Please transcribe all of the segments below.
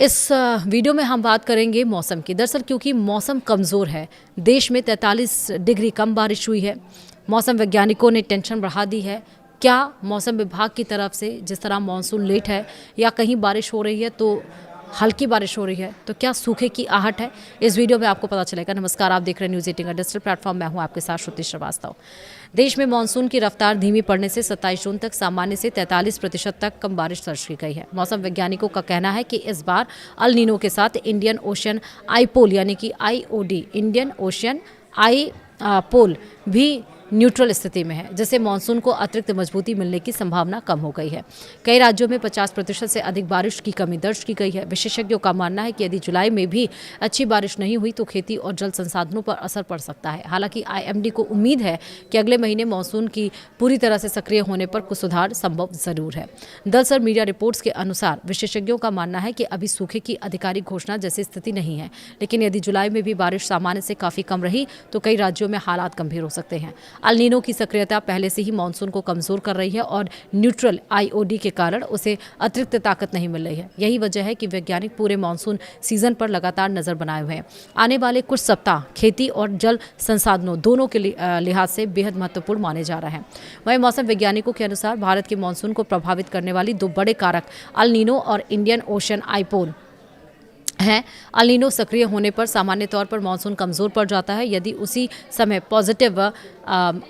इस वीडियो में हम बात करेंगे मौसम की। दरअसल क्योंकि मौसम कमज़ोर है, देश में 43 डिग्री कम बारिश हुई है। मौसम वैज्ञानिकों ने टेंशन बढ़ा दी है। क्या मौसम विभाग की तरफ से जिस तरह मॉनसून लेट है या कहीं बारिश हो रही है तो हल्की बारिश हो रही है, तो क्या सूखे की आहट है, इस वीडियो में आपको पता चलेगा। नमस्कार, आप देख रहे हैं न्यूज़ 18 का डिजिटल प्लेटफॉर्म। मैं हूं आपके साथ श्रुति श्रीवास्तव। देश में मानसून की रफ्तार धीमी पड़ने से 27 जून तक सामान्य से 43% तक कम बारिश दर्ज की गई है। मौसम वैज्ञानिकों का कहना है कि इस बार अल नीनो के साथ इंडियन ओशन आईपोल यानी कि IOD इंडियन ओशन आई पोल भी न्यूट्रल स्थिति में है, जिससे मानसून को अतिरिक्त मजबूती मिलने की संभावना कम हो गई है। कई राज्यों में 50% से अधिक बारिश की कमी दर्ज की गई है। विशेषज्ञों का मानना है कि यदि जुलाई में भी अच्छी बारिश नहीं हुई तो खेती और जल संसाधनों पर असर पड़ सकता है। हालांकि IMD को उम्मीद है कि अगले महीने मानसून की पूरी तरह से सक्रिय होने पर कुछ सुधार संभव जरूर है। दरअसल मीडिया रिपोर्ट्स के अनुसार विशेषज्ञों का मानना है कि अभी सूखे की आधिकारिक घोषणा जैसी स्थिति नहीं है, लेकिन यदि जुलाई में भी बारिश सामान्य से काफी कम रही तो कई राज्यों में हालात गंभीर हो सकते हैं। अल नीनो की सक्रियता पहले से ही मानसून को कमजोर कर रही है और न्यूट्रल IOD के कारण उसे अतिरिक्त ताकत नहीं मिल रही है। यही वजह है कि वैज्ञानिक पूरे मानसून सीजन पर लगातार नजर बनाए हुए हैं। आने वाले कुछ सप्ताह खेती और जल संसाधनों दोनों के लिहाज से बेहद महत्वपूर्ण माने जा रहे हैं। वहीं मौसम वैज्ञानिकों के अनुसार भारत के मानसून को प्रभावित करने वाली दो बड़े कारक अल नीनो और इंडियन ओशन आईपोल हैं। अल नीनो सक्रिय होने पर सामान्य तौर पर मानसून कमज़ोर पड़ जाता है। यदि उसी समय पॉजिटिव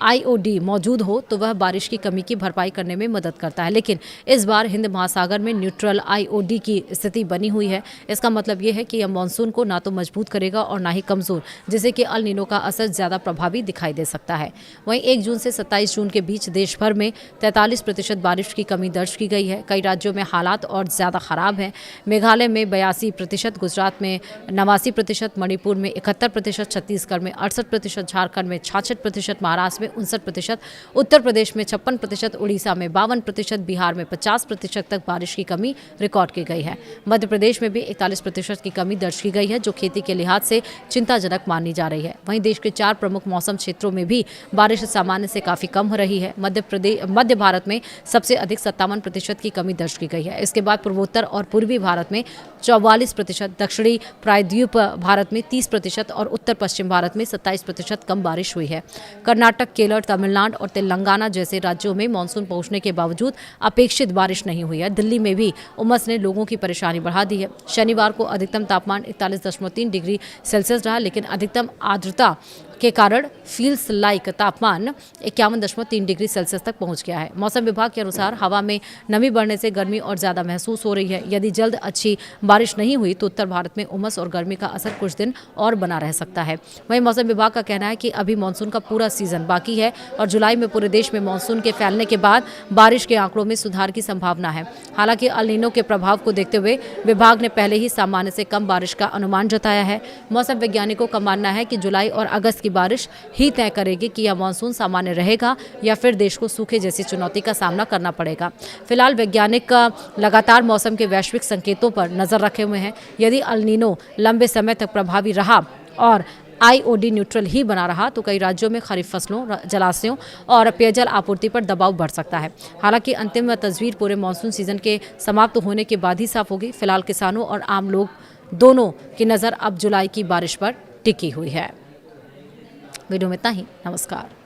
IOD मौजूद हो तो वह बारिश की कमी की भरपाई करने में मदद करता है, लेकिन इस बार हिंद महासागर में न्यूट्रल IOD की स्थिति बनी हुई है। इसका मतलब ये है कि यह मानसून को ना तो मजबूत करेगा और ना ही कमज़ोर, जिससे कि अल नीनो का असर ज़्यादा प्रभावी दिखाई दे सकता है। वहीं 1 जून से 27 जून के बीच देश भर में 43% बारिश की कमी दर्ज की गई है। कई राज्यों में हालात और ज़्यादा खराब हैं। मेघालय में 82%, गुजरात में 89%, मणिपुर में 71%, छत्तीसगढ़ में 68%, झारखंड में 66%, महाराष्ट्र में 59%, उत्तर प्रदेश में 56%, उड़ीसा में 52%, बिहार में 50% तक बारिश की कमी रिकॉर्ड की गई है। मध्य प्रदेश में भी 41% की कमी दर्ज की गई है, जो खेती के लिहाज से चिंताजनक मानी जा रही है। वहीं देश के 4 प्रमुख मौसम क्षेत्रों में भी बारिश सामान्य से काफी कम हो रही है। मध्य भारत में सबसे अधिक 57% की कमी दर्ज की गई है। इसके बाद पूर्वोत्तर और पूर्वी भारत में 44%, दक्षिणी प्रायद्वीप भारत में 30% और उत्तर पश्चिम भारत में 27% कम बारिश हुई है। कर्नाटक, केरल, तमिलनाडु और तेलंगाना जैसे राज्यों में मानसून पहुंचने के बावजूद अपेक्षित बारिश नहीं हुई है। दिल्ली में भी उमस ने लोगों की परेशानी बढ़ा दी है। शनिवार को अधिकतम तापमान 41.3 डिग्री सेल्सियस रहा, लेकिन अधिकतम आर्द्रता के कारण फील्स लाइक तापमान 51.3 डिग्री सेल्सियस तक पहुंच गया है। मौसम विभाग के अनुसार हवा में नमी बढ़ने से गर्मी और ज़्यादा महसूस हो रही है। यदि जल्द अच्छी बारिश नहीं हुई तो उत्तर भारत में उमस और गर्मी का असर कुछ दिन और बना रह सकता है। वहीं मौसम विभाग का कहना है कि अभी मानसून का पूरा सीजन बाकी है और जुलाई में पूरे देश में मानसून के फैलने के बाद बारिश के आंकड़ों में सुधार की संभावना है। हालांकि अल नीनो के प्रभाव को देखते हुए विभाग ने पहले ही सामान्य से कम बारिश का अनुमान जताया है। मौसम वैज्ञानिकों का मानना है कि जुलाई और अगस्त की बारिश ही तय करेगी कि यह मानसून सामान्य रहेगा या फिर देश को सूखे जैसी चुनौती का सामना करना पड़ेगा। फिलहाल वैज्ञानिक लगातार मौसम के वैश्विक संकेतों पर नजर रखे हुए हैं। यदि अल नीनो लंबे समय तक प्रभावी रहा और IOD न्यूट्रल ही बना रहा तो कई राज्यों में खरीफ फसलों, जलाशयों और पेयजल आपूर्ति पर दबाव बढ़ सकता है। हालांकि अंतिम तस्वीर पूरे मानसून सीजन के समाप्त होने के बाद ही साफ होगी। फिलहाल किसानों और आम लोग दोनों की नज़र अब जुलाई की बारिश पर टिकी हुई है। वीडियो में इतना ही। नमस्कार।